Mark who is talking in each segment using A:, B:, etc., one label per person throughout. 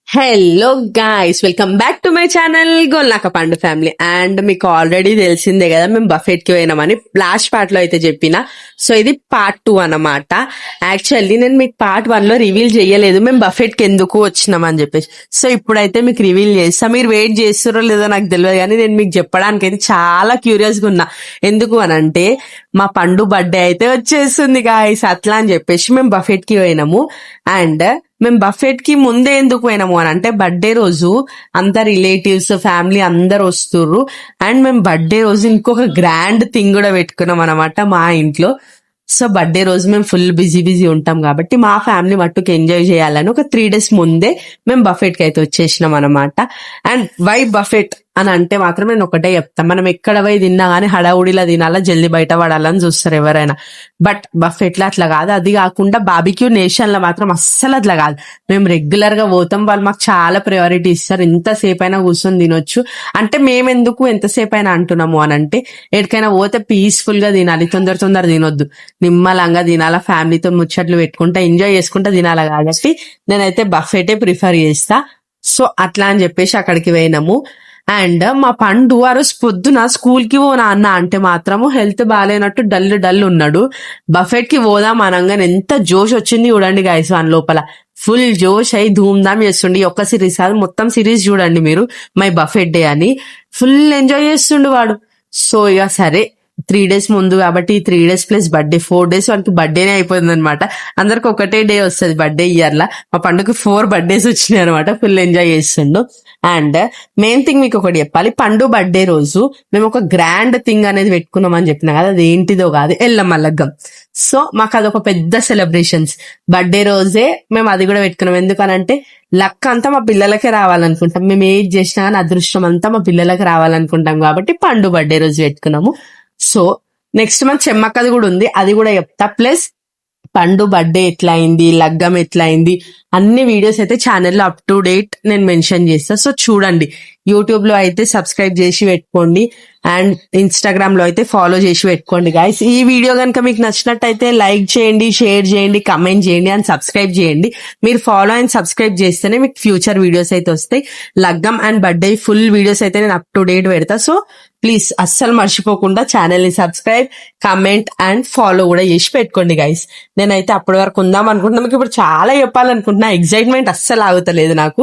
A: Hello guys, welcome back to my channel Golnaka పండు family. And మీకు already తెలిసిందే కదా, మేము బఫెట్ కి పోయినామని లాస్ట్ పార్ట్ లో అయితే చెప్పిన. సో ఇది పార్ట్ 2 అన్నమాట. యాక్చువల్లీ నేను మీకు పార్ట్ 1 లో రివీల్ చేయలేదు మేము బఫెట్ కి ఎందుకు వచ్చినాం అని చెప్పేసి. సో ఇప్పుడైతే మీకు రివీల్ చేస్తా. మీరు వెయిట్ చేస్తారో లేదో నాకు తెలియదు, కానీ నేను మీకు చెప్పడానికి అయితే చాలా క్యూరియస్ గా ఉన్నా. ఎందుకు అనంటే మా పండు బర్త్డే అయితే వచ్చేస్తుంది గాయ్స్. అట్లా అని చెప్పేసి మేము బఫెట్ కి పోయినాము. అండ్ మేము బఫెట్ కి ముందే ఎందుకు పోయినాము అని అంటే, బర్త్డే రోజు అంత రిలేటివ్స్ ఫ్యామిలీ అందరు వస్తుర్రు. అండ్ మేము బర్త్డే రోజు ఇంకొక గ్రాండ్ థింగ్ కూడా పెట్టుకున్నాం అనమాట మా ఇంట్లో. సో బర్త్డే రోజు మేము ఫుల్ బిజీ ఉంటాం కాబట్టి మా ఫ్యామిలీ మట్టుకు ఎంజాయ్ చేయాలని ఒక 3 days ముందే మేము బఫెట్ కి అయితే వచ్చేసినాం అనమాట. అండ్ వై బఫెట్ అని అంటే మాత్రం నేను ఒకటే చెప్తాను, మనం ఎక్కడ పోయి తిన్నా గానీ హడావుడిలా తినాలా, జల్దీ బయట పడాలని చూస్తారు ఎవరైనా. బట్ బఫెట్ లో అట్లా కాదు. అది కాకుండా బాబిక్యూ నేషన్ లో మాత్రం అస్సలు అట్లా కాదు. మేము రెగ్యులర్ గా పోతాం, వాళ్ళు మాకు చాలా ప్రయారిటీ ఇస్తారు. ఎంతసేపు అయినా కూర్చొని తినొచ్చు. అంటే మేమెందుకు ఎంతసేపు అయినా అంటున్నాము అని అంటే, ఎక్కడికైనా పోతే పీస్ఫుల్ గా తినాలి, తొందర తినొద్దు, నిమ్మలంగా తినాలా, ఫ్యామిలీతో ముచ్చట్లు పెట్టుకుంటా ఎంజాయ్ చేసుకుంటా తినాలా. కాబట్టి నేనైతే బఫెటే ప్రిఫర్ చేస్తా. సో అట్లా అని చెప్పేసి అక్కడికి పోయినాము. అండ్ మా పండు ఆ రోజు పొద్దున స్కూల్ కి పోనా అన్న అంటే మాత్రము హెల్త్ బాగాలేనట్టు డల్ ఉన్నాడు. బఫెట్ కి పోదాం అనగానే ఎంత జోష్ వచ్చింది చూడండి గాయస్. వాని లోపల ఫుల్ జోష్ అయి ధూమ్ధామ్ చేస్తుండే. ఒక్క సిరీస్ కాదు, మొత్తం సిరీస్ చూడండి మీరు, మై బఫెట్ డే అని. ఫుల్ ఎంజాయ్ చేస్తుండు వాడు. సో ఇక సరే, 3 days ముందు కాబట్టి 3 days ప్లస్ బర్త్డే 4 days వానికి బర్త్డేనే అయిపోయింది అనమాట. అందరికి ఒకటే డే వస్తుంది బర్త్డే ఇయర్ లా. మా పండుగకి 4 birthdays వచ్చినాయి అనమాట. ఫుల్ ఎంజాయ్ చేస్తుండు. అండ్ మెయిన్ థింగ్ మీకు ఒకటి చెప్పాలి, పండు బర్త్డే రోజు మేము ఒక గ్రాండ్ థింగ్ అనేది పెట్టుకున్నాం అని చెప్పినా కదా, అది ఏంటిదో కాదు, ఎల్లమ్మ లగ్గం. సో మాకు అదొక పెద్ద సెలబ్రేషన్స్. బర్త్డే రోజే మేము అది కూడా పెట్టుకున్నాం. ఎందుకనంటే లక్ అంతా మా పిల్లలకే రావాలనుకుంటాం. మేము ఏది చేసినా కానీ అదృష్టం అంతా మా పిల్లలకి రావాలనుకుంటాం కాబట్టి పండు బర్త్డే రోజు పెట్టుకున్నాము. సో నెక్స్ట్ మంత్ చెమ్మక్కది కూడా ఉంది, అది కూడా చెప్తా. ప్లస్ పండు బర్త్డే ఎట్లా అయింది, లగ్గం ఎట్లా అయింది, అన్ని వీడియోస్ అయితే ఛానల్లో అప్ టు డేట్ నేను మెన్షన్ చేస్తా. సో చూడండి. యూట్యూబ్ లో అయితే సబ్స్క్రైబ్ చేసి పెట్టుకోండి, అండ్ ఇన్స్టాగ్రామ్ లో అయితే ఫాలో చేసి పెట్టుకోండి గాయస్. ఈ వీడియో కనుక మీకు నచ్చినట్టయితే లైక్ చేయండి, షేర్ చేయండి, కమెంట్ చేయండి, అండ్ సబ్స్క్రైబ్ చేయండి. మీరు ఫాలో అండ్ సబ్స్క్రైబ్ చేస్తేనే మీకు ఫ్యూచర్ వీడియోస్ అయితే వస్తాయి. లగ్గం అండ్ బర్త్డే ఫుల్ వీడియోస్ అయితే నేను అప్ టు డేట్ పెడతా. సో ప్లీజ్ అస్సలు మర్చిపోకుండా ఛానల్ ని సబ్స్క్రైబ్, కమెంట్ అండ్ ఫాలో కూడా చేసి పెట్టుకోండి గైస్. నేనైతే అప్పటి వరకు ఉందాం అనుకుంటున్నా. మీకు ఇప్పుడు చాలా చెప్పాలనుకుంటున్నా, ఎగ్జైట్మెంట్ అస్సలు ఆగుతలేదు నాకు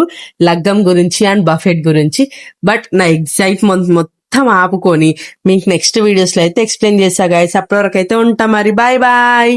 A: లగ్గం గురించి అండ్ బఫెట్ గురించి. బట్ నా ఎగ్జైట్మెంట్ మొత్తం ఆపుకొని మీకు నెక్స్ట్ వీడియోస్ లో అయితే ఎక్స్ప్లెయిన్ చేస్తా గైస్. అప్పటి వరకు అయితే ఉంటా మరి. Bye bye.